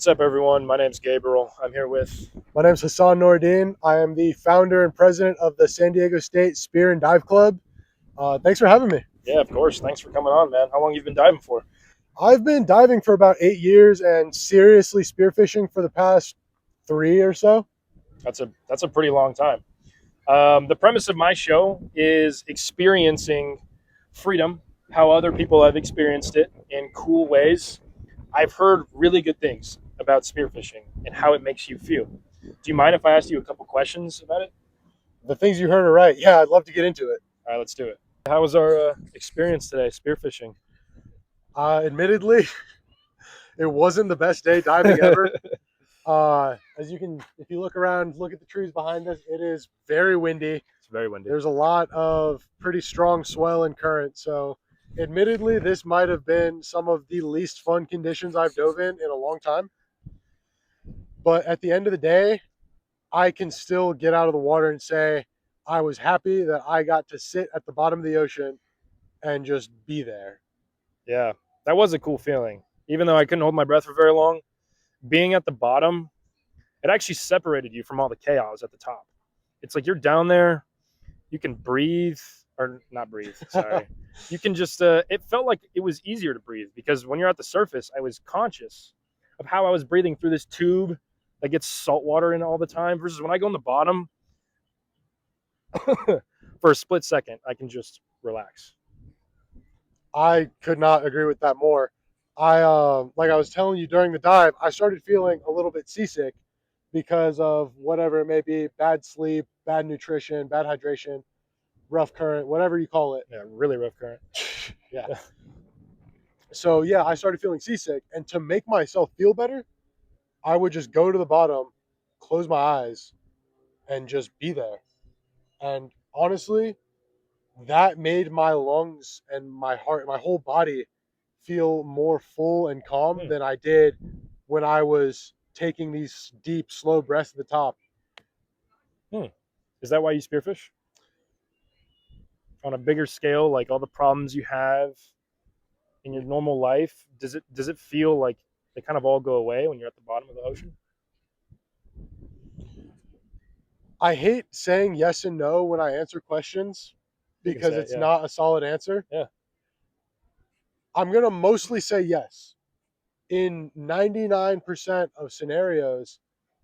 What's up, everyone? My name's Gabriel. I'm here with. My name is Hassan. I am the founder and president of the San Diego State Spear and Dive Club. Thanks for having me. Yeah, of course. Thanks for coming on, man. How long you been diving for? I've been diving for about 8 years and seriously spearfishing for the past 3 or so. That's a pretty long time. The premise of my show is experiencing freedom, how other people have experienced it in cool ways. I've heard really good things about spearfishing and how it makes you feel. Do you mind if I ask you a couple questions about it? The things you heard are right. Yeah, I'd love to get into it. All right, let's do it. How was our experience today, spearfishing? Admittedly, it wasn't the best day diving ever. As you can, if you look around, look at the trees behind us, it is very windy. It's very windy. There's a lot of pretty strong swell and current. So, admittedly, this might have been some of the least fun conditions I've dove in a long time. But at the end of the day, I can still get out of the water and say I was happy that I got to sit at the bottom of the ocean and just be there. Yeah, that was a cool feeling. Even though I couldn't hold my breath for very long, being at the bottom, it actually separated you from all the chaos at the top. It's like you're down there, you can breathe, or not breathe, sorry. You can just, it felt like it was easier to breathe because when you're at the surface, I was conscious of how I was breathing through this tube that gets salt water in all the time versus when I go on the bottom, for a split second, I can just relax. I could not agree with that more. Like I was telling you during the dive, I started feeling a little bit seasick because of whatever it may be, bad sleep, bad nutrition, bad hydration, rough current, whatever you call it. Yeah, really rough current. Yeah. So yeah, I started feeling seasick, and to make myself feel better, I would just go to the bottom, close my eyes, and just be there. And honestly, that made my lungs and my heart, my whole body feel more full and calm Hmm. than I did when I was taking these deep, slow breaths at the top. Hmm. Is that why you spearfish? On a bigger scale, like all the problems you have in your normal life, does it feel like they kind of all go away when you're at the bottom of the ocean? I hate saying yes and no when I answer questions You can because say it, it's yeah. not a solid answer. Yeah. I'm going to mostly say yes. In 99% of scenarios,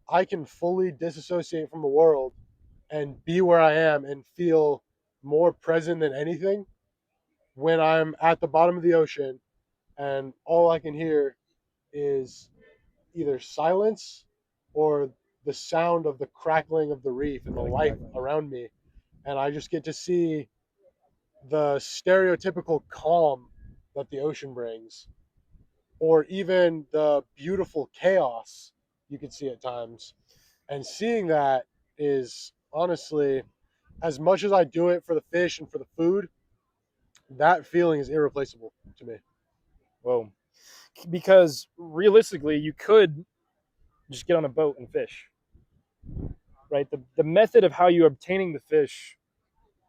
I can fully disassociate from the world and be where I am and feel more present than anything when I'm at the bottom of the ocean and all I can hear is either silence or the sound of the crackling of the reef and the Yeah, the life crackling. around me. And I just get to see the stereotypical calm that the ocean brings, or even the beautiful chaos you can see at times. And seeing that is honestly, as much as I do it for the fish and for the food, that feeling is irreplaceable to me. Whoa. Because realistically, you could just get on a boat and fish, right? The method of how you're obtaining the fish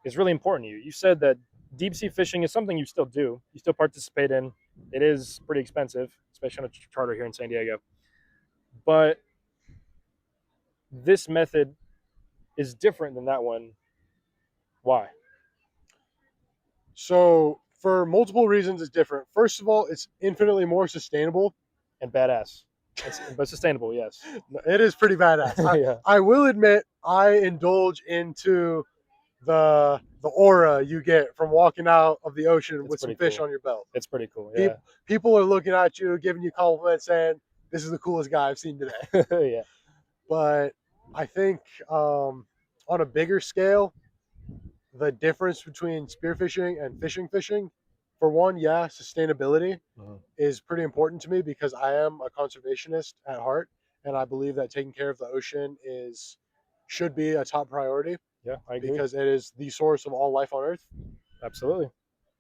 is really important to you. You said that deep sea fishing is something you still do, you still participate in. It is pretty expensive, especially on a charter here in San Diego. But this method is different than that one. Why? So, for multiple reasons, it's different. First of all, it's infinitely more sustainable. And badass. But sustainable, yes. It is pretty badass. Yeah, I will admit, I indulge into the aura you get from walking out of the ocean it's with some pretty fish cool. on your belt. It's pretty cool. Yeah. People are looking at you, giving you compliments, saying, "This is the coolest guy I've seen today." Yeah. But I think on a bigger scale, the difference between spearfishing and fishing, for one, yeah, sustainability Mhm. is pretty important to me because I am a conservationist at heart, and I believe that taking care of the ocean is should be a top priority Yeah, I agree. because it is the source of all life on Earth. Absolutely.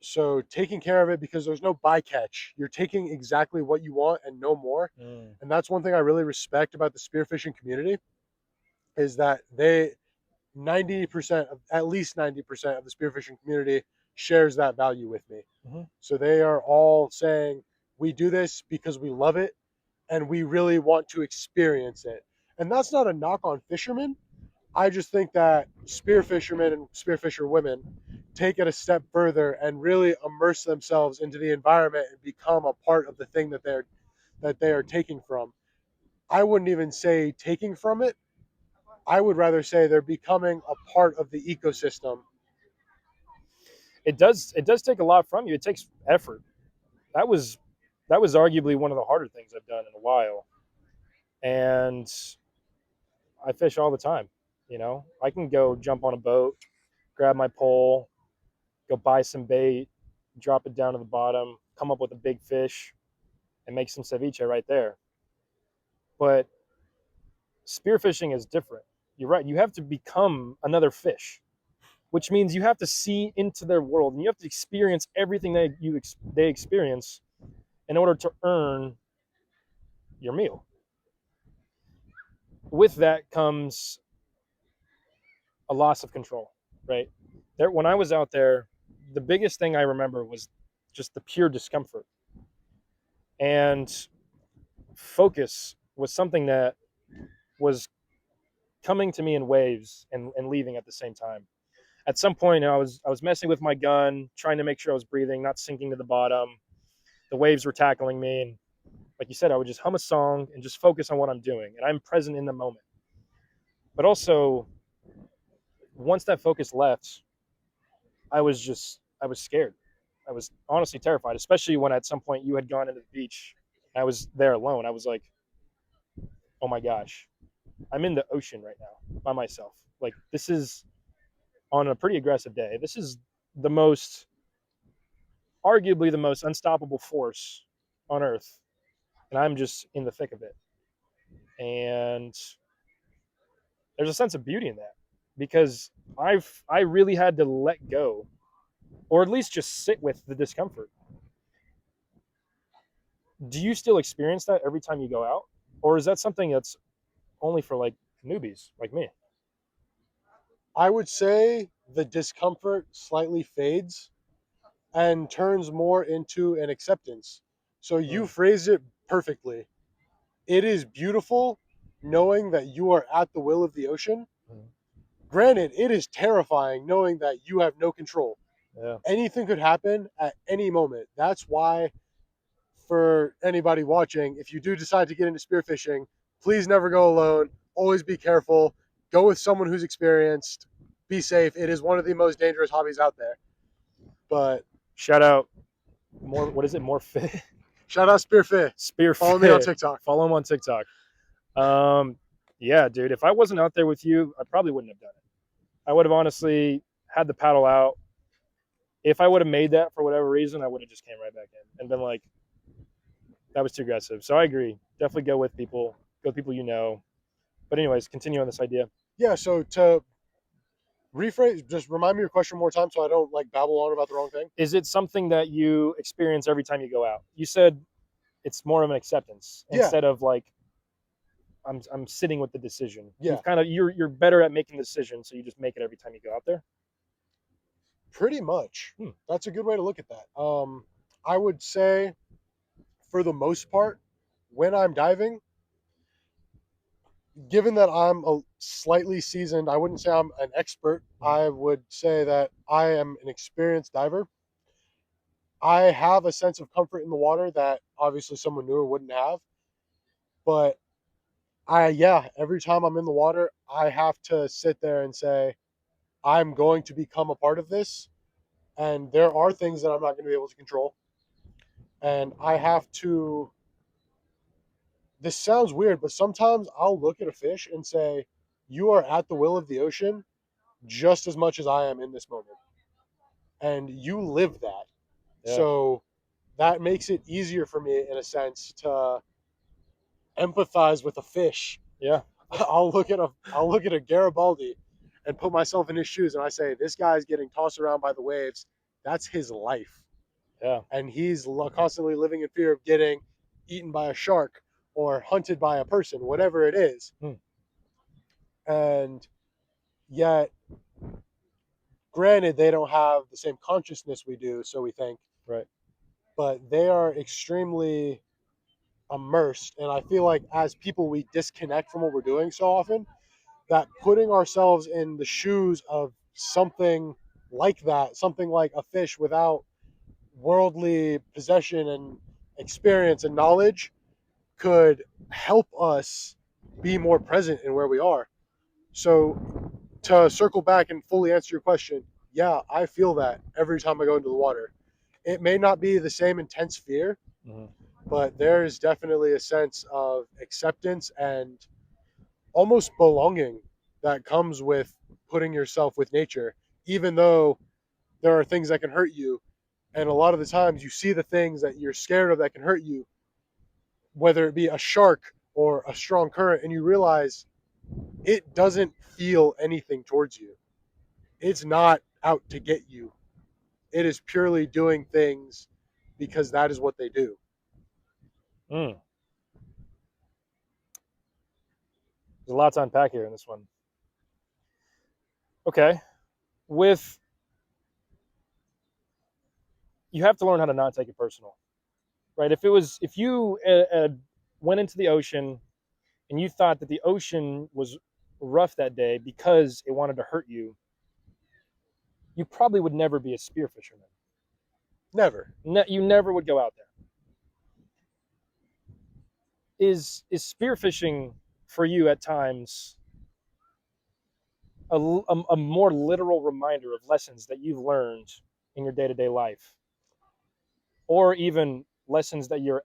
So taking care of it because there's no bycatch. You're taking exactly what you want and no more. Mm. And that's one thing I really respect about the spearfishing community is that they 90% of at least 90% of the spearfishing community shares that value with me. Mhm. So they are all saying we do this because we love it and we really want to experience it. And that's not a knock on fishermen. I just think that spear fishermen and spearfisher women take it a step further and really immerse themselves into the environment and become a part of the thing that they are taking from. I wouldn't even say taking from it. I would rather say they're becoming a part of the ecosystem. It does take a lot from you. It takes effort. That was that was arguably one of the harder things I've done in a while. And I fish all the time. I can go jump on a boat, grab my pole, go buy some bait, drop it down to the bottom, come up with a big fish, and make some ceviche right there. But spearfishing is different. You're right. You have to become another fish, which means you have to see into their world and you have to experience everything they experience in order to earn your meal. With that comes a loss of control, right? When I was out there, the biggest thing I remember was just the pure discomfort. And focus was something that was coming to me in waves and leaving at the same time. At some point, I was messing with my gun, trying to make sure I was breathing, not sinking to the bottom. The waves were tackling me, and like you said, I would just hum a song and just focus on what I'm doing, and I'm present in the moment. But also, once that focus left, I was scared. I was honestly terrified, especially when at some point you had gone into the beach. I was there alone. I was like, oh my gosh, I'm in the ocean right now by myself. Like, this is on a pretty aggressive day. This is the most, arguably the most unstoppable force on earth. And I'm just in the thick of it. And there's a sense of beauty in that because I really had to let go or at least just sit with the discomfort. Do you still experience that every time you go out? Or is that something that's only for like newbies like me? I would say the discomfort slightly fades and turns more into an acceptance. So you Mm, phrased it perfectly. It is beautiful knowing that you are at the will of the ocean. mm, Granted, it is terrifying knowing that you have no control. yeah. Anything could happen at any moment. That's why, for anybody watching, if you do decide to get into spearfishing, please never go alone. Always be careful. Go with someone who's experienced. Be safe. It is one of the most dangerous hobbies out there. But Shout out more. What is it? More fit. shout out Spearfish. Follow me on Spearfit. TikTok. Follow him on TikTok. Um, yeah, dude. If I wasn't out there with you, I probably wouldn't have done it. I would have honestly had the paddle out. If I would have made that for whatever reason, I would have just came right back in and been like, that was too aggressive. So I agree. Definitely go with people. Go with people you know. But anyways, continue on this idea. Yeah, so to rephrase, just remind me your question more time so I don't like babble on about the wrong thing. Is it something that you experience every time you go out? You said it's more of an acceptance Yeah, instead of like I'm sitting with the decision. yeah, You're better at making decisions, so you just make it every time you go out there. pretty much. Hmm. That's a good way to look at that. I would say for the most part, when I'm diving, given that I'm a slightly seasoned, I wouldn't say I'm an expert. I would say that I am an experienced diver. I have a sense of comfort in the water that obviously someone newer wouldn't have. But yeah, every time I'm in the water, I have to sit there and say, I'm going to become a part of this. And there are things that I'm not going to be able to control. And I have to, this sounds weird, but sometimes I'll look at a fish and say, you are at the will of the ocean just as much as I am in this moment. And you live that. Yeah, So that makes it easier for me in a sense to empathize with a fish. yeah, I'll look at a Garibaldi and put myself in his shoes and I say, this guy's getting tossed around by the waves. That's his life. yeah, And he's constantly living in fear of getting eaten by a shark or hunted by a person, whatever it is. hmm, And yet, granted, they don't have the same consciousness we do, so we think, right. but they are extremely immersed. And I feel like as people, we disconnect from what we're doing so often that putting ourselves in the shoes of something like that, something like a fish without worldly possession and experience and knowledge, could help us be more present in where we are. So, to circle back and fully answer your question, yeah, I feel that every time I go into the water. It may not be the same intense fear, Mhm. but there is definitely a sense of acceptance and almost belonging that comes with putting yourself with nature, even though there are things that can hurt you. And a lot of the times you see the things that you're scared of that can hurt you, whether it be a shark or a strong current, and you realize it doesn't feel anything towards you. It's not out to get you. It is purely doing things because that is what they do. Mm. There's a lot to unpack here in this one. Okay, with you have to learn how to not take it personal, right? If you went into the ocean and you thought that the ocean was rough that day because it wanted to hurt you, you probably would never be a spearfisherman. Never. You never would go out there. Is spearfishing for you at times a more literal reminder of lessons that you've learned in your day-to-day life, or even lessons that you're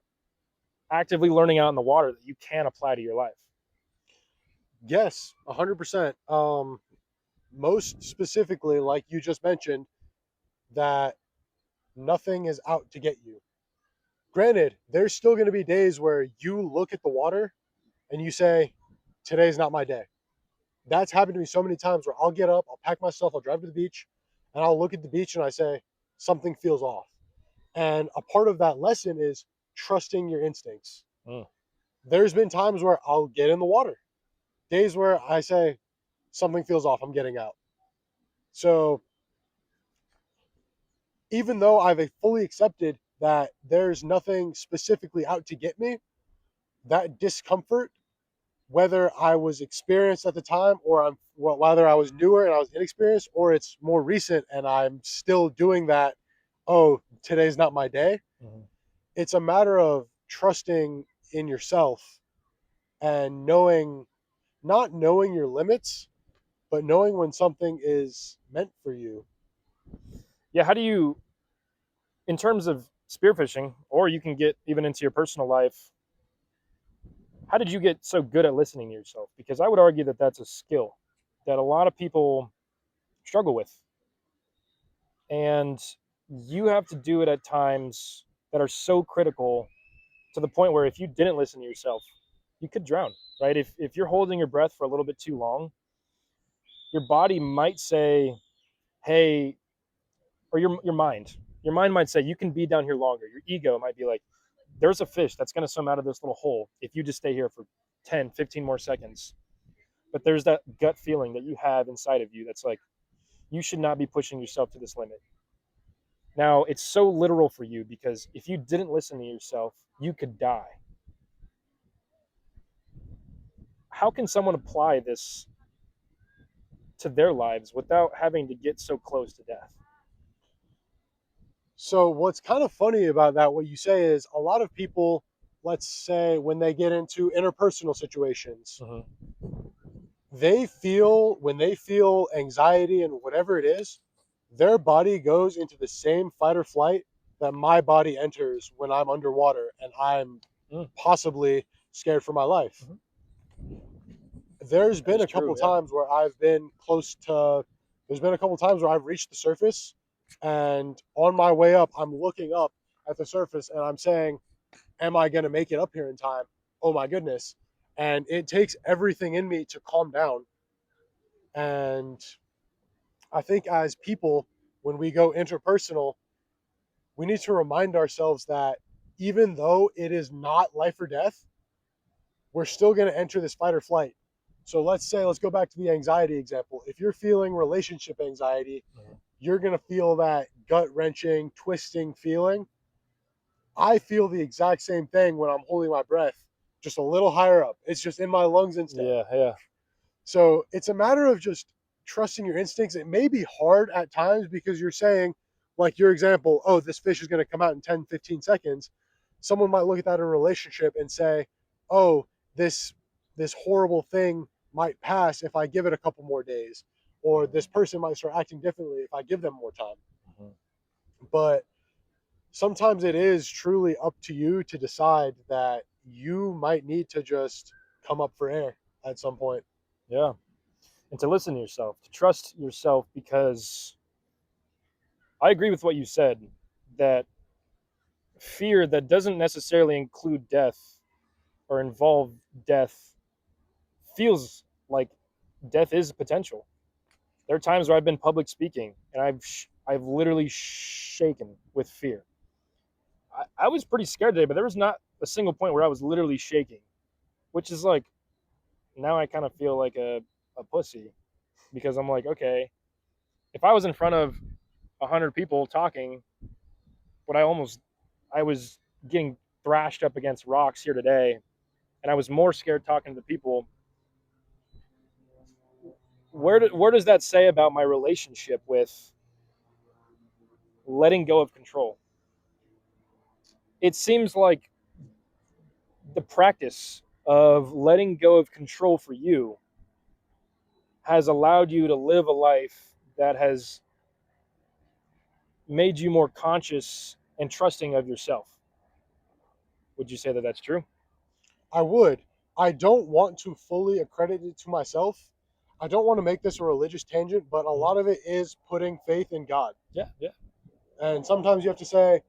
actively learning out in the water that you can apply to your life? Yes, 100%. Most specifically, like you just mentioned, that nothing is out to get you. Granted, there's still going to be days where you look at the water and you say, today's not my day. That's happened to me so many times where I'll get up, I'll pack myself, I'll drive to the beach, and I'll look at the beach and I say, something feels off. And a part of that lesson is trusting your instincts. Mm. There's been times where I'll get in the water, days where I say, something feels off, I'm getting out. So even though I've fully accepted that there's nothing specifically out to get me, that discomfort, whether I was experienced at the time or whether I was newer and I was inexperienced, or it's more recent and I'm still doing that. Oh, today's not my day. Mm-hmm. It's a matter of trusting in yourself and knowing, not knowing your limits, but knowing when something is meant for you. Yeah, how do you, in terms of spearfishing, or you can get even into your personal life, how did you get so good at listening to yourself? Because I would argue that that's a skill that a lot of people struggle with. And you have to do it at times that are so critical, to the point where if you didn't listen to yourself, you could drown, right? If you're holding your breath for a little bit too long, your body might say, hey, or your mind might say, you can be down here longer. Your ego might be like, there's a fish that's going to swim out of this little hole if you just stay here for 10, 15 more seconds. But there's that gut feeling that you have inside of you that's like, you should not be pushing yourself to this limit. Now, it's so literal for you because if you didn't listen to yourself, you could die. How can someone apply this to their lives without having to get so close to death? So what's kind of funny about that, what you say, is a lot of people, let's say when they get into interpersonal situations, Mm-hmm. when they feel anxiety and whatever it is, their body goes into the same fight or flight that my body enters when I'm underwater and I'm Mm. possibly scared for my life. Mm-hmm. There's That been is a couple true. of Yeah. times where I've been close to, there's been a couple of times where I've reached the surface, and on my way up, I'm looking up at the surface and I'm saying, am I going to make it up here in time? Oh my goodness. And it takes everything in me to calm down. And I think as people, when we go interpersonal, we need to remind ourselves that even though it is not life or death, we're still going to enter this fight or flight. So let's go back to the anxiety example. If you're feeling relationship anxiety, Mm-hmm. you're going to feel that gut wrenching, twisting feeling. I feel the exact same thing when I'm holding my breath, just a little higher up. It's just in my lungs instead. Yeah, yeah. So it's a matter of just trusting your instincts. It may be hard at times because you're saying, like your example, oh, this fish is going to come out in 10, 15 seconds. Someone might look at that in a relationship and say, oh, this this horrible thing might pass if I give it a couple more days, or this person might start acting differently if I give them more time. Mhm. But sometimes it is truly up to you to decide that you might need to just come up for air at some point. Yeah. And to listen to yourself, to trust yourself, because I agree with what you said, that fear that doesn't necessarily include death or involve death feels like death is potential. There are times where I've been public speaking and I've literally shaken with fear. I was pretty scared today, but there was not a single point where I was literally shaking, which is like, now I kind of feel like a pussy, because I'm like, okay, if I was in front of 100 people talking, what I was getting thrashed up against rocks here today, and I was more scared talking to the people. Where does that say about my relationship with letting go of control? It seems like the practice of letting go of control for you has allowed you to live a life that has made you more conscious and trusting of yourself. Would you say that that's true? I would. I don't want to fully accredit it to myself. I don't want to make this a religious tangent, but a lot of it is putting faith in God. Yeah, yeah. And sometimes you have to say,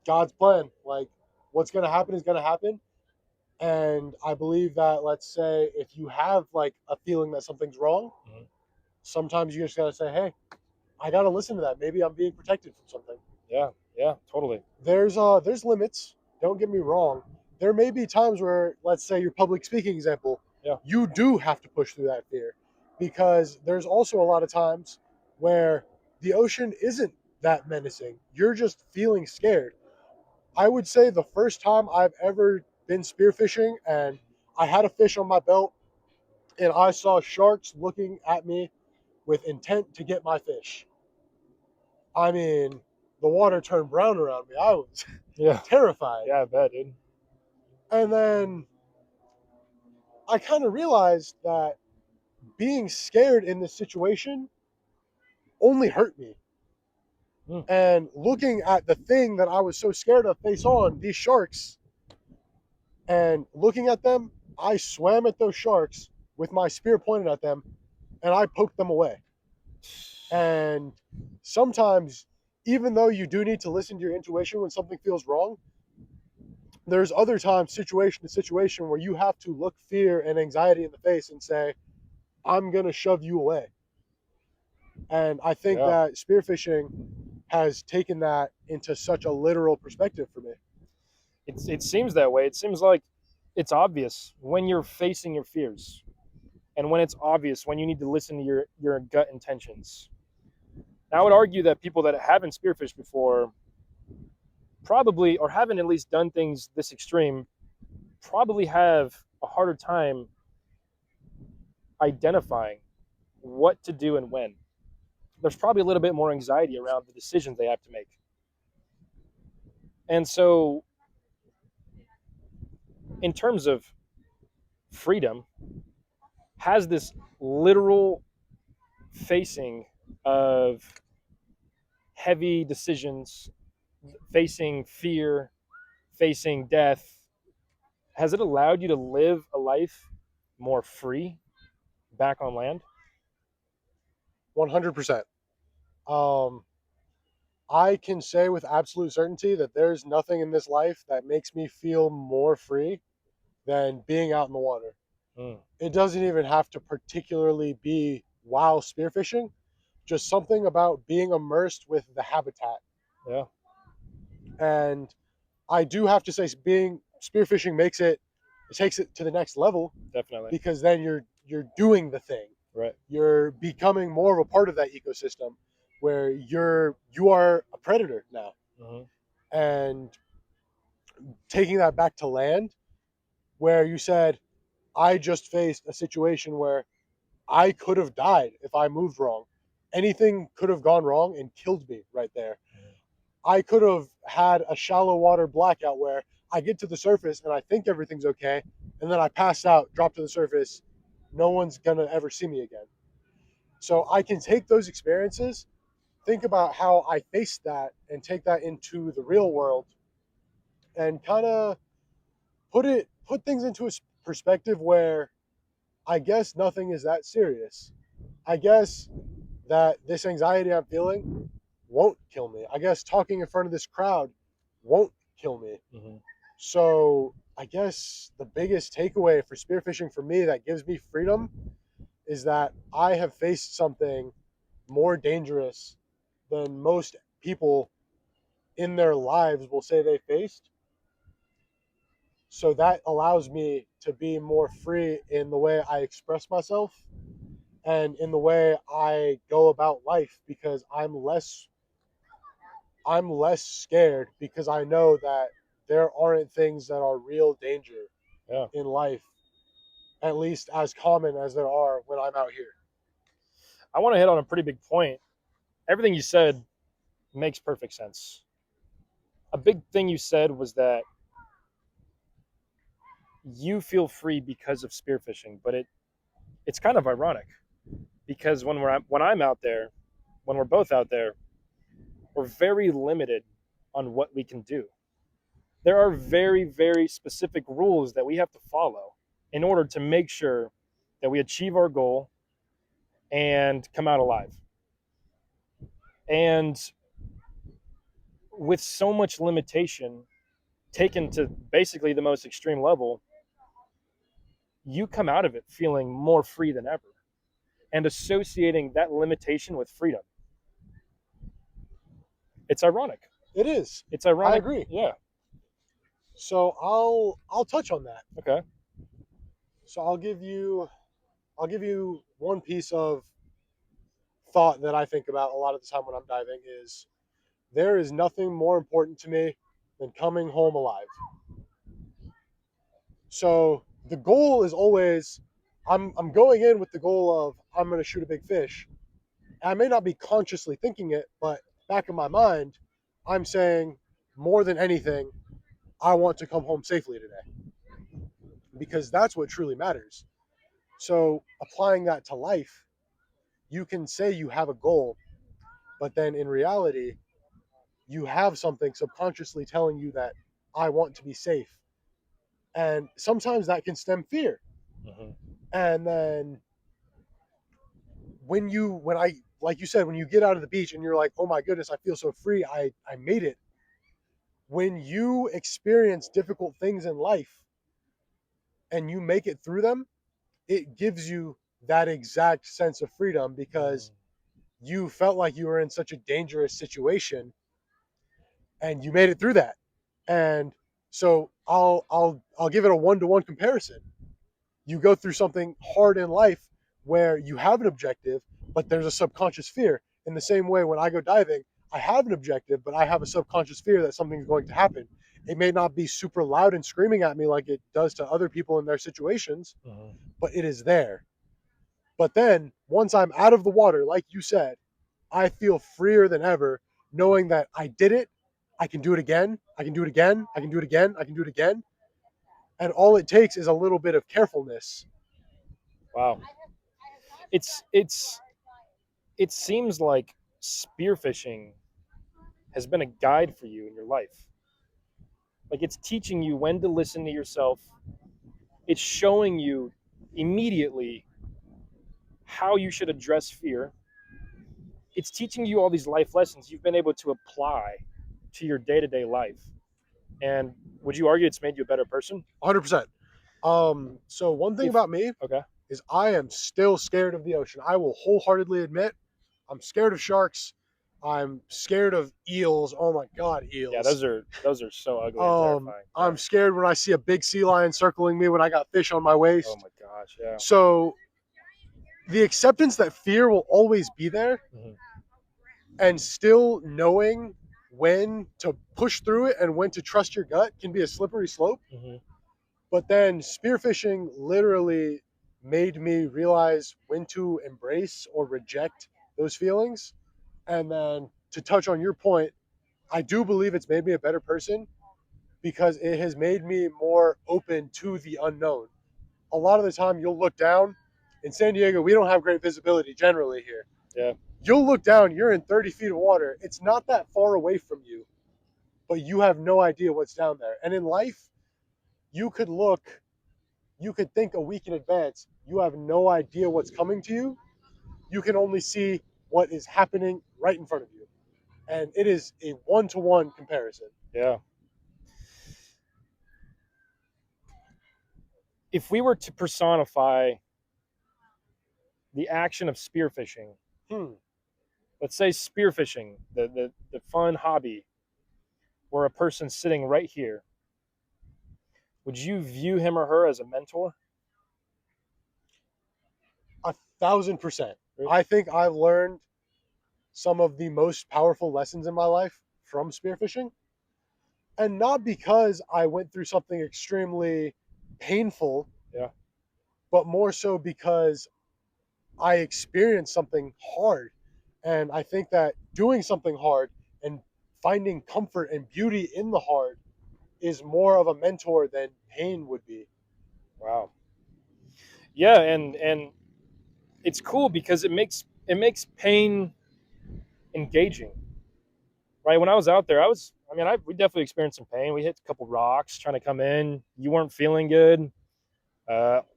God's plan, like what's going to happen is going to happen. And I believe that, let's say, if you have like a feeling that something's wrong, Mhm. sometimes you just got to say, hey, I got to listen to that. Maybe I'm being protected from something. Yeah, yeah, totally. There's limits. Don't get me wrong. There may be times where, let's say, your public speaking example, Yeah, you do have to push through that fear, because there's also a lot of times where the ocean isn't that menacing. You're just feeling scared. I would say the first time I've ever been spearfishing and I had a fish on my belt and I saw sharks looking at me with intent to get my fish. I mean, the water turned brown around me. I was yeah, terrified. yeah. I bet, dude. And then I kind of realized that being scared in this situation only hurt me. Mm. And looking at the thing that I was so scared of face on, these sharks, and looking at them, I swam at those sharks with my spear pointed at them and I poked them away. And sometimes, even though you do need to listen to your intuition when something feels wrong, there's other times, situation to situation, where you have to look fear and anxiety in the face and say, I'm going to shove you away. And I think Yeah, that spearfishing has taken that into such a literal perspective for me. it seems that way. It seems like it's obvious when you're facing your fears, and when it's obvious when you need to listen to your gut intentions. Now, I would argue that people that haven't spearfished before probably, or haven't at least done things this extreme, probably have a harder time identifying what to do and when. There's probably a little bit more anxiety around the decisions they have to make. And so, in terms of freedom, has this literal facing of heavy decisions, facing fear, facing death, has it allowed you to live a life more free back on land? 100%. Um, I can say with absolute certainty that there's nothing in this life that makes me feel more free than being out in the water. Mm, It doesn't even have to particularly be while spearfishing, just something about being immersed with the habitat. yeah, And I do have to say, being spearfishing it takes it to the next level, definitely. because then you're doing the thing. Right. You're becoming more of a part of that ecosystem where you are a predator now. Hmm. And taking that back to land, where you said, I just faced a situation where I could have died if I moved wrong. Anything could have gone wrong and killed me right there. I could have had a shallow water blackout where I get to the surface and I think everything's okay, and then I pass out, drop to the surface. No one's gonna ever see me again. So I can take those experiences, think about how I faced that, and take that into the real world, and kind of put things into a perspective where I guess nothing is that serious. I guess that this anxiety I'm feeling won't kill me. I guess talking in front of this crowd won't kill me. Mm-hmm. So I guess the biggest takeaway for spearfishing for me that gives me freedom is that I have faced something more dangerous than most people in their lives will say they faced. So that allows me to be more free in the way I express myself and in the way I go about life, because I'm less scared, because I know that there aren't things that are real danger Yeah. in life, at least as common as there are when I'm out here. I want to hit on a pretty big point. Everything you said makes perfect sense. A big thing you said was that you feel free because of spearfishing, but it's kind of ironic because when I'm out there, when we're both out there, we're very limited on what we can do. There are very, very specific rules that we have to follow in order to make sure that we achieve our goal and come out alive. And with so much limitation taken to basically the most extreme level, you come out of it feeling more free than ever and associating that limitation with freedom. It's ironic. It is. It's I ironic. agree. Yeah. So I'll touch on that. Okay. So I'll give you one piece of thought that I think about a lot of the time when I'm diving is there is nothing more important to me than coming home alive. So the goal is always I'm going in with the goal of I'm going to shoot a big fish. I may not be consciously thinking it, but back in my mind, I'm saying more than anything, I want to come home safely today, because that's what truly matters. So applying that to life, you can say you have a goal, but then in reality, you have something subconsciously telling you that I want to be safe. And sometimes that can stem fear. Mm-hmm. And then when I like you said, when you get out of the beach and you're like, oh my goodness, I feel so free, I made it. When you experience difficult things in life and you make it through them, it gives you that exact sense of freedom, because you felt like you were in such a dangerous situation and you made it through that. And so I'll give it a 1-to-1 comparison. You go through something hard in life where you have an objective, but there's a subconscious fear. In the same way, when I go diving, I have an objective, but I have a subconscious fear that something's going to happen. It may not be super loud and screaming at me like it does to other people in their situations, Mm-hmm. but it is there. But then once I'm out of the water, like you said, I feel freer than ever, knowing that I did it. I can do it again. I can do it again. I can do it again. I can do it again. And all it takes is a little bit of carefulness. Wow. It's it seems like spearfishing has been a guide for you in your life. Like it's teaching you when to listen to yourself. It's showing you immediately how you should address fear. It's teaching you all these life lessons you've been able to apply to your day-to-day life. And would you argue it's made you a better person? 100%. So one thing If about me okay. is I am still scared of the ocean. I will wholeheartedly admit I'm scared of sharks. I'm scared of eels. Oh my god, Yeah, eels. those are so ugly and terrifying. Yeah. I'm scared when I see a big sea lion circling me when I got fish on my Oh waist. my gosh, yeah. So the acceptance that fear will always be there, Mhm. and still knowing when to push through it and when to trust your gut can be a slippery slope. Mm-hmm. But then spearfishing literally made me realize when to embrace or reject those feelings. And then to touch on your point, I do believe it's made me a better person because it has made me more open to the unknown. A lot of the time, you'll look down. In San Diego, we don't have great visibility generally here. Yeah. You'll look down, you're in 30 feet of water. It's not that far away from you, but you have no idea what's down there. And in life, you could look, you could think a week in advance. You have no idea what's coming to you. You can only see what is happening right in front of you. And it is a one-to-one comparison. Yeah. If we were to personify the action of spearfishing, Hmm. let's say spearfishing, the fun hobby, were a person sitting right here, would you view him or her as a mentor? 1,000%. Really? I think I've learned some of the most powerful lessons in my life from spearfishing. And not because I went through something extremely painful, Yeah. but more so because I experienced something hard. And I think that doing something hard and finding comfort and beauty in the hard is more of a mentor than pain would be. Wow. Yeah, and it's cool because it makes pain engaging. Right. When I was out there, we definitely experienced some pain. We hit a couple rocks trying to come in. You weren't feeling good.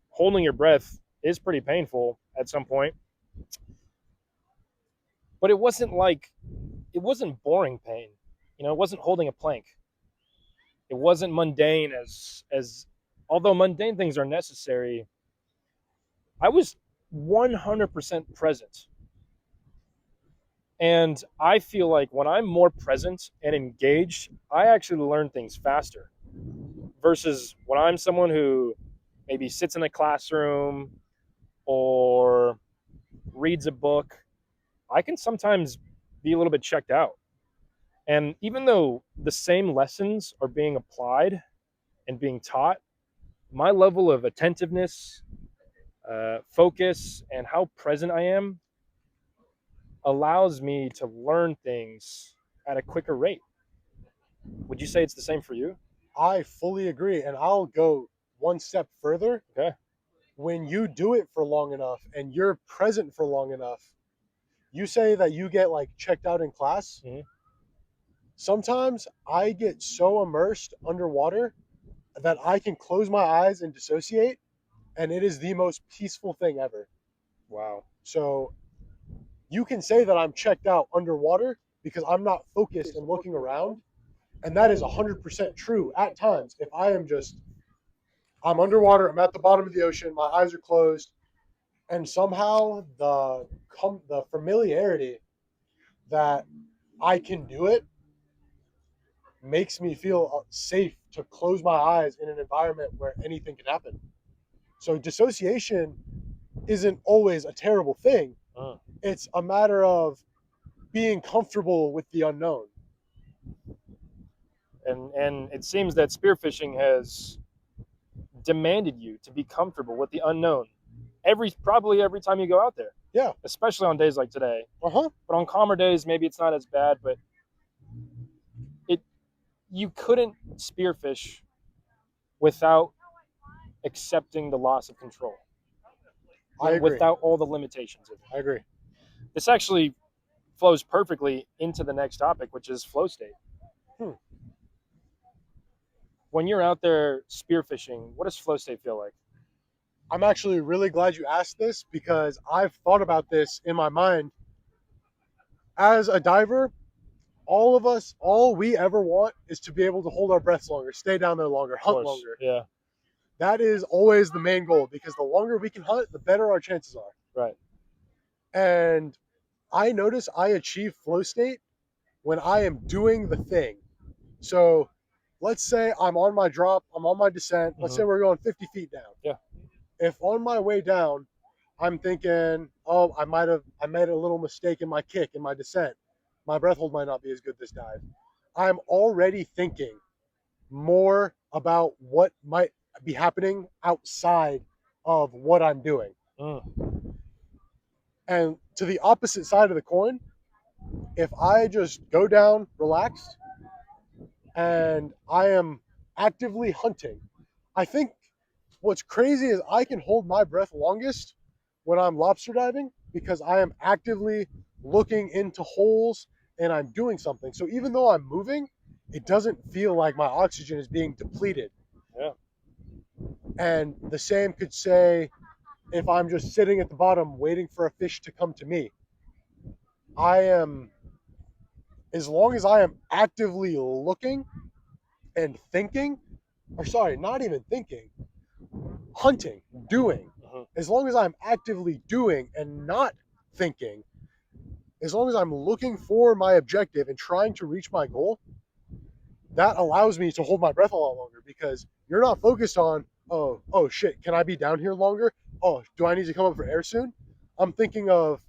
Holding your breath is pretty painful at some point, but it wasn't boring pain. It wasn't holding a plank. It wasn't mundane as although mundane things are necessary. I was 100% present. And I feel like when I'm more present and engaged, I actually learn things faster versus when I'm someone who maybe sits in a classroom or reads a book, I can sometimes be a little bit checked out. And even though the same lessons are being applied and being taught, my level of attentiveness, focus, and how present I am allows me to learn things at a quicker rate. Would you say it's the same for you? I fully agree. And I'll go one step further. Okay. When you do it for long enough and you're present for long enough, you say that you get like checked out in class. Mhm. Sometimes I get so immersed underwater that I can close my eyes and dissociate, and it is the most peaceful thing ever. Wow. So you can say that I'm checked out underwater because I'm not focused and looking around, and that is 100% true at times. If I am just, I'm underwater, I'm at the bottom of the ocean, my eyes are closed, and somehow the familiarity that I can do it makes me feel safe to close my eyes in an environment where anything can happen. So dissociation isn't always a terrible thing. Uh, It's a matter of being comfortable with the unknown. and it seems that spearfishing has demanded you to be comfortable with the unknown probably every time you go out there, Yeah. especially on days like today. Uh-huh. But on calmer days, maybe it's not as bad. But it you couldn't spearfish without accepting the loss of control I and agree. without all the limitations of I it. agree. This actually flows perfectly into the next topic, which is flow state. Hmm. When you're out there spearfishing, what does flow state feel like? I'm actually really glad you asked this because I've thought about this in my mind. As a diver, all of us, all we ever want is to be able to hold our breaths longer, stay down there longer, Of hunt course. longer. Yeah. That is always the main goal because the longer we can hunt, the better our chances are. Right. And I notice I achieve flow state when I am doing the thing. So let's say I'm on my drop, I'm on my descent. Let's say Mm-hmm. we're going 50 feet down. Yeah. If on my way down, I'm thinking, oh, I made a little mistake in my kick in my descent. My breath hold might not be as good this dive. I'm already thinking more about what might be happening outside of what I'm doing. Mm. And to the opposite side of the coin, if I just go down relaxed and I am actively hunting, I think what's crazy is I can hold my breath longest when I'm lobster diving because I am actively looking into holes and I'm doing something. So even though I'm moving, it doesn't feel like my oxygen is being depleted. Yeah. And the same could say if I'm just sitting at the bottom waiting for a fish to come to me. I am, as long as I am actively looking and thinking, or sorry, not even thinking, hunting, doing, Mhm. as long as I'm actively doing and not thinking, as long as I'm looking for my objective and trying to reach my goal, that allows me to hold my breath a lot longer because you're not focused on, oh shit, can I be down here longer? Oh, do I need to come up for air soon? I'm thinking of,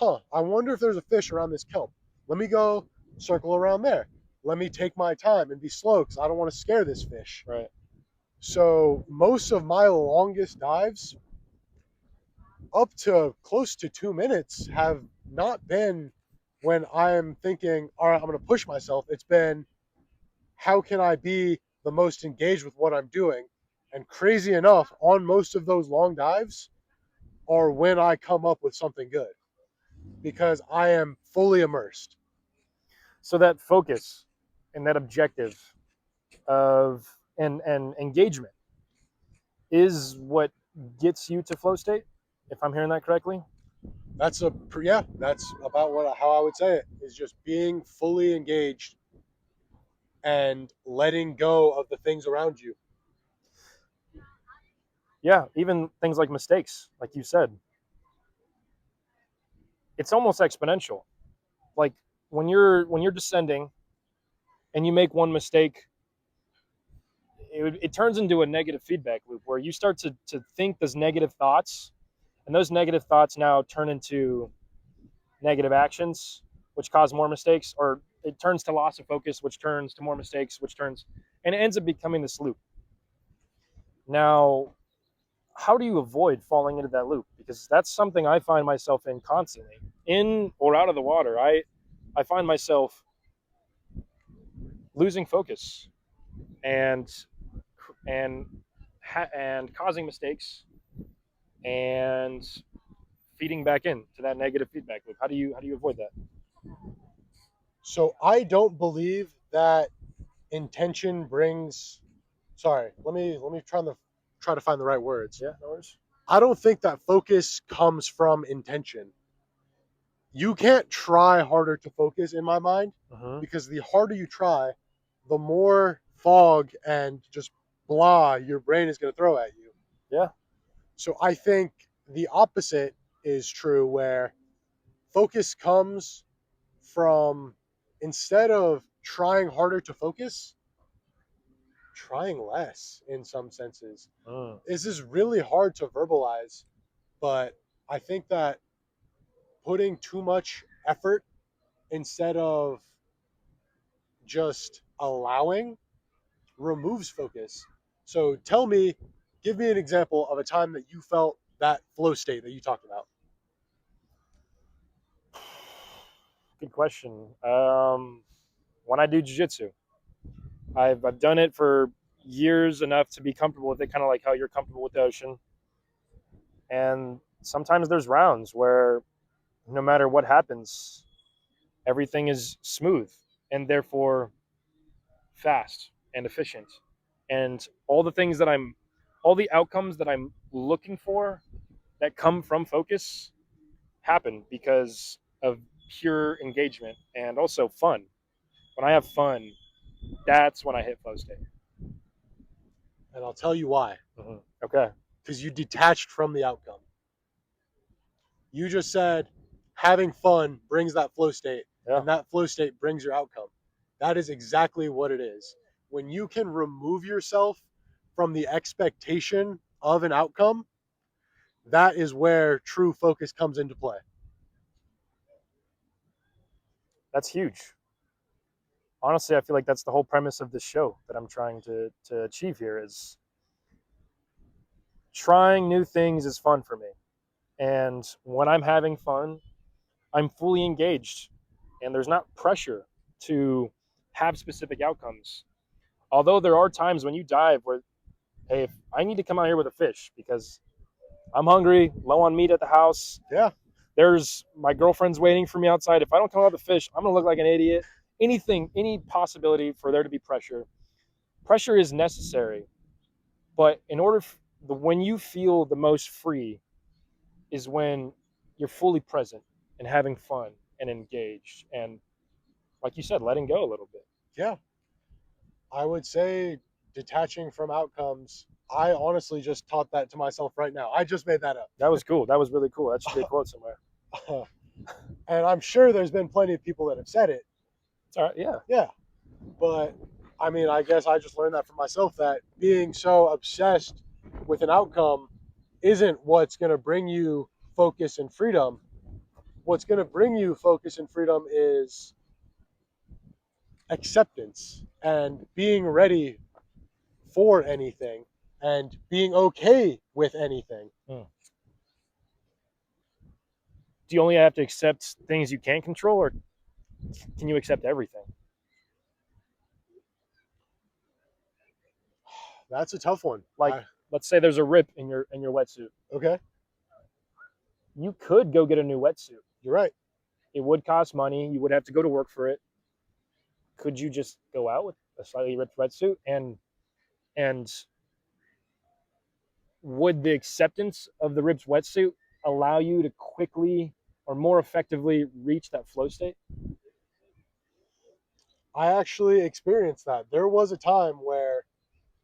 I wonder if there's a fish around this kelp. Let me go circle around there. Let me take my time and be slow because I don't want to scare this fish. Right. So most of my longest dives, up to close to 2 minutes, have not been when I'm thinking, all right, I'm going to push myself. It's been, how can I be the most engaged with what I'm doing? And crazy enough, on most of those long dives are when I come up with something good because I am fully immersed. So that focus and that objective of and engagement is what gets you to flow state, if I'm hearing that correctly. That's about what how I would say it is just being fully engaged and letting go of the things around you. Yeah, even things like mistakes, like you said, it's almost exponential. Like when you're descending and you make one mistake, it turns into a negative feedback loop where you start to think those negative thoughts, and those negative thoughts now turn into negative actions, which cause more mistakes, or it turns to loss of focus, which turns to more mistakes, which turns, and it ends up becoming this loop. Now, how do you avoid falling into that loop? Because that's something I find myself in constantly, in or out of the water. I find myself losing focus and and and causing mistakes and feeding back in to that negative feedback loop. How do you avoid that? So I don't believe that intention brings. Sorry, let me try to find the right words. Yeah, no worries. I don't think that focus comes from intention. You can't try harder to focus in my mind Mm-hmm. because the harder you try, the more fog and just blah your brain is going to throw at you. Yeah, So I think the opposite is true where focus comes from, instead of trying harder to focus, trying less in some senses. mm. This is really hard to verbalize, but I think that putting too much effort instead of just allowing removes focus. So tell me, give me an example of a time that you felt that flow state that you talked about. Good question. When I do jujitsu, I've done it for years enough to be comfortable with it, kind of like how you're comfortable with the ocean. And sometimes there's rounds where no matter what happens, everything is smooth and therefore fast and efficient. And all the outcomes that I'm looking for that come from focus happen because of pure engagement and also fun. When I have fun, that's when I hit flow state. And I'll tell you why. Okay. Because you detached from the outcome. You just said having fun brings that flow state, Yeah. and that flow state brings your outcome. That is exactly what it is. When you can remove yourself from the expectation of an outcome, that is where true focus comes into play. That's huge. honestly, I feel like that's the whole premise of this show that I'm trying to achieve here is trying new things is fun for me. And when I'm having fun, I'm fully engaged and there's not pressure to have specific outcomes. Although there are times when you dive where, hey, if I need to come out here with a fish because I'm hungry, low on meat at the house, Yeah. there's my girlfriend's waiting for me outside. If I don't come out with a fish, I'm gonna look like an idiot. Anything, any possibility for there to be pressure. Pressure is necessary, but in order, when you feel the most free is when you're fully present and having fun and engaged and, like you said, letting go a little bit. Yeah. I would say detaching from outcomes. I honestly just taught that to myself right now. I just made that That was cool. That was really cool. That should be a quote somewhere. up. And I'm sure there's been plenty of people that have said it. It's all right. Yeah. Yeah. But I mean, I guess I just learned that for myself that being so obsessed with an outcome isn't what's going to bring you focus and freedom. What's going to bring you focus and freedom is acceptance and being ready for anything and being okay with anything. Hmm. Do you only have to accept things you can't control, or can you accept everything? That's a tough one. Like, let's say there's a rip in your wetsuit. Okay, You could go get a new wetsuit. you're right. It would cost money. You would have to go to work for it. Could you just go out with a slightly ripped wetsuit and would the acceptance of the ripped wetsuit allow you to quickly or more effectively reach that flow state? I actually experienced that. There was a time where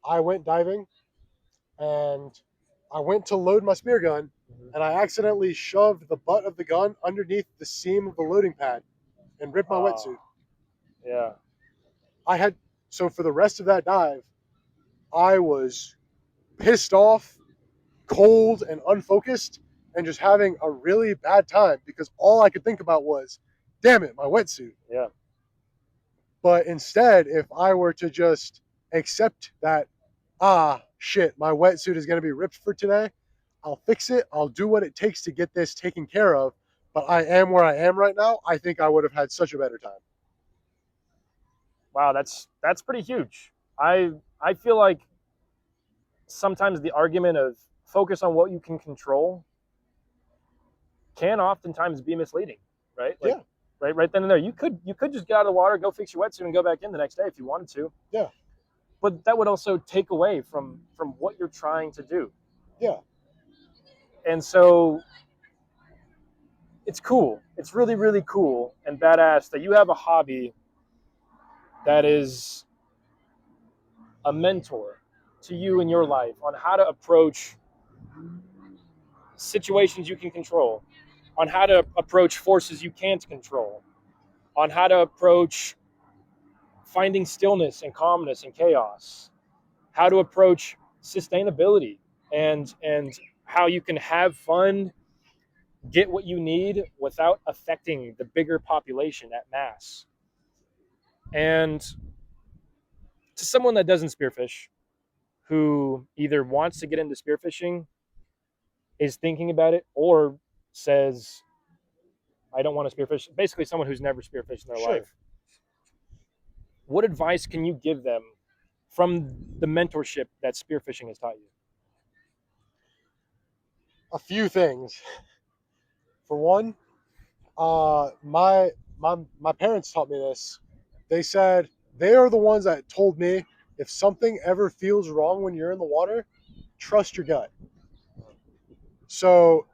I went diving and I went to load my spear gun and I accidentally shoved the butt of the gun underneath the seam of the loading pad and ripped my wetsuit. Yeah. I had so for the rest of that dive, I was pissed off, cold, and unfocused, and just having a really bad time because all I could think about was, damn it, my wetsuit. Yeah. But instead, if I were to just accept that, shit, my wetsuit is going to be ripped for today, I'll fix it. I'll do what it takes to get this taken care of. But I am where I am right now. I think I would have had such a better time. Wow, that's pretty huge. I feel like sometimes the argument of focus on what you can control can oftentimes be misleading, right? Like, Yeah. right then and there. You could just get out of the water, go fix your wetsuit, and go back in the next day if you wanted to. Yeah. But that would also take away from what you're trying to do. Yeah. And so it's cool. It's really, really cool and badass that you have a hobby that is a mentor to you in your life on how to approach situations you can control, on how to approach forces you can't control, on how to approach finding stillness and calmness and chaos, how to approach sustainability and how you can have fun, get what you need without affecting the bigger population at mass. And to someone that doesn't spearfish, who either wants to get into spearfishing, is thinking about it, or says, I don't want to spearfish, basically someone who's never spearfished in their Sure. life, what advice can you give them from the mentorship that spearfishing has taught you? A few things. For one, my parents taught me this. They said they are the ones that told me if something ever feels wrong when you're in the water, trust your gut. So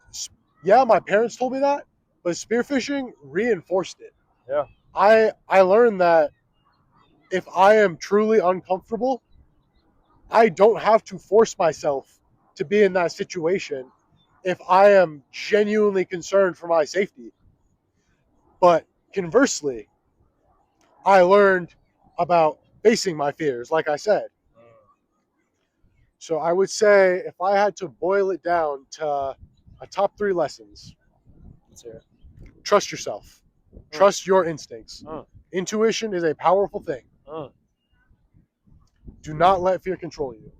yeah, my parents told me that, but spearfishing reinforced it. Yeah. I learned that if I am truly uncomfortable, I don't have to force myself to be in that situation if I am genuinely concerned for my safety. But conversely, I learned about facing my fears, like I said. So I would say if I had to boil it down to a top 3 lessons, Let's hear it. trust yourself, trust your instincts. Intuition is a powerful thing. Mm. Do not let fear control you.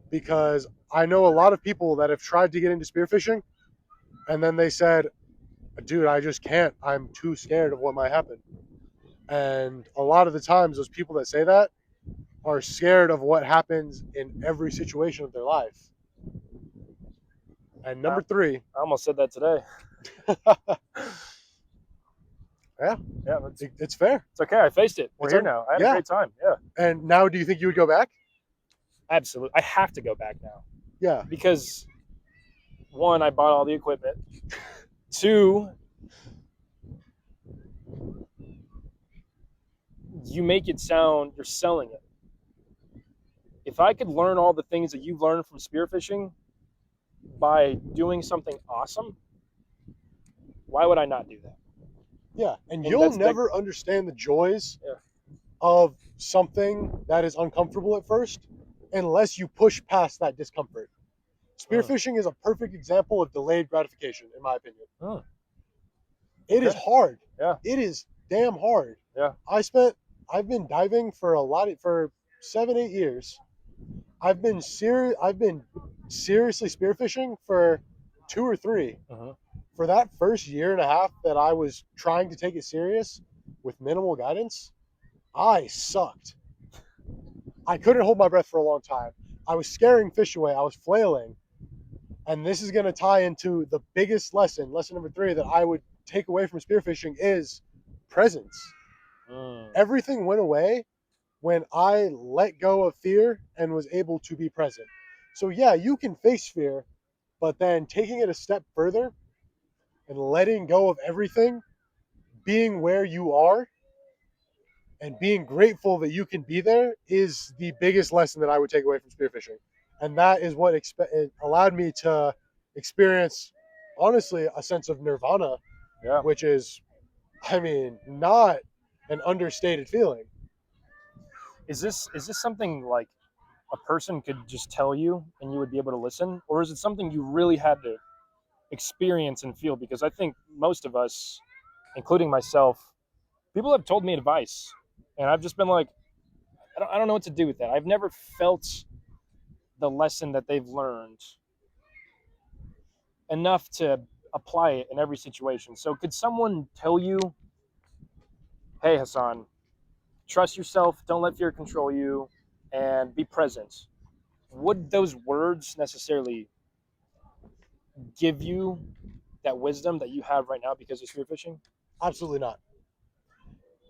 Because I know a lot of people that have tried to get into spearfishing and then they said, dude, I just can't. I'm too scared of what might happen. And a lot of the times, those people that say that are scared of what happens in every situation of their life. And number three, I almost said that today. yeah, it's it's fair. It's okay. I faced it. We're here now. I had a great time. Yeah. And now, do you think you would go back? Absolutely. I have to go back now. Yeah. Because one, I bought all the equipment. Two, you make it sound you're selling it. If I could learn all the things that you've learned from spearfishing by doing something awesome, why would I not do that? Yeah, and you'll never understand the joys of something that is uncomfortable at first unless you push past that discomfort. Spearfishing is a perfect example of delayed gratification, in my opinion. It is hard. Yeah. It is damn hard. Yeah. I've been diving for 7-8 years. I've been seriously spearfishing for 2 or 3. For that first year and a half that I was trying to take it serious with minimal guidance, I sucked. I couldn't hold my breath for a long time. I was scaring fish away. I was flailing. And this is going to tie into the biggest lesson number 3 that I would take away from spearfishing is presence. Everything went away when I let go of fear and was able to be present. So yeah, you can face fear, but then taking it a step further and letting go of everything, being where you are, and being grateful that you can be there is the biggest lesson that I would take away from spearfishing. And that is what it allowed me to experience, honestly, a sense of nirvana, which is, I mean, not an understated feeling. Is this something like a person could just tell you and you would be able to listen? Or is it something you really had to experience and feel? Because I think most of us, including myself, people have told me advice, and I've just been like, I don't know what to do with that. I've never felt the lesson that they've learned enough to apply it in every situation. So could someone tell you, hey, Hassan, trust yourself, don't let fear control you, and be present? Would those words necessarily give you that wisdom that you have right now because of spearfishing? Absolutely not.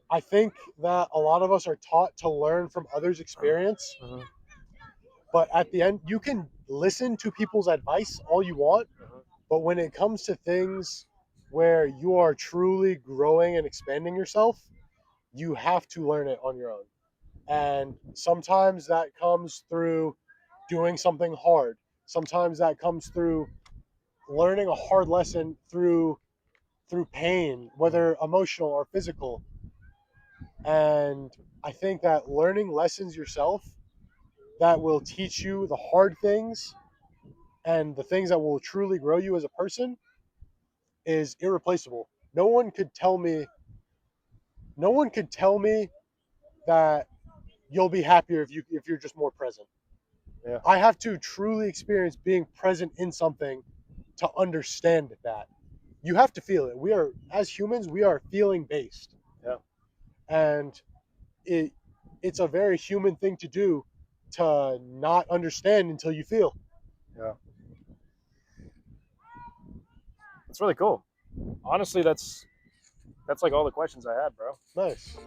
I think that a lot of us are taught to learn from others' experience. But at the end, you can listen to people's advice all you want. But when it comes to things where you are truly growing and expanding yourself, you have to learn it on your own. And sometimes that comes through doing something hard. Sometimes that comes through learning a hard lesson through pain, whether emotional or physical. And I think that learning lessons yourself that will teach you the hard things and the things that will truly grow you as a person is irreplaceable. No one could tell me that you'll be happier if you're just more present. Yeah. I have to truly experience being present in something to understand that. You have to feel it. We are, as humans, we are feeling based. Yeah. And it's a very human thing to do to not understand until you feel. Yeah. That's really cool. Honestly, that's like all the questions I had, bro. Nice.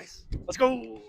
Nice. Let's go.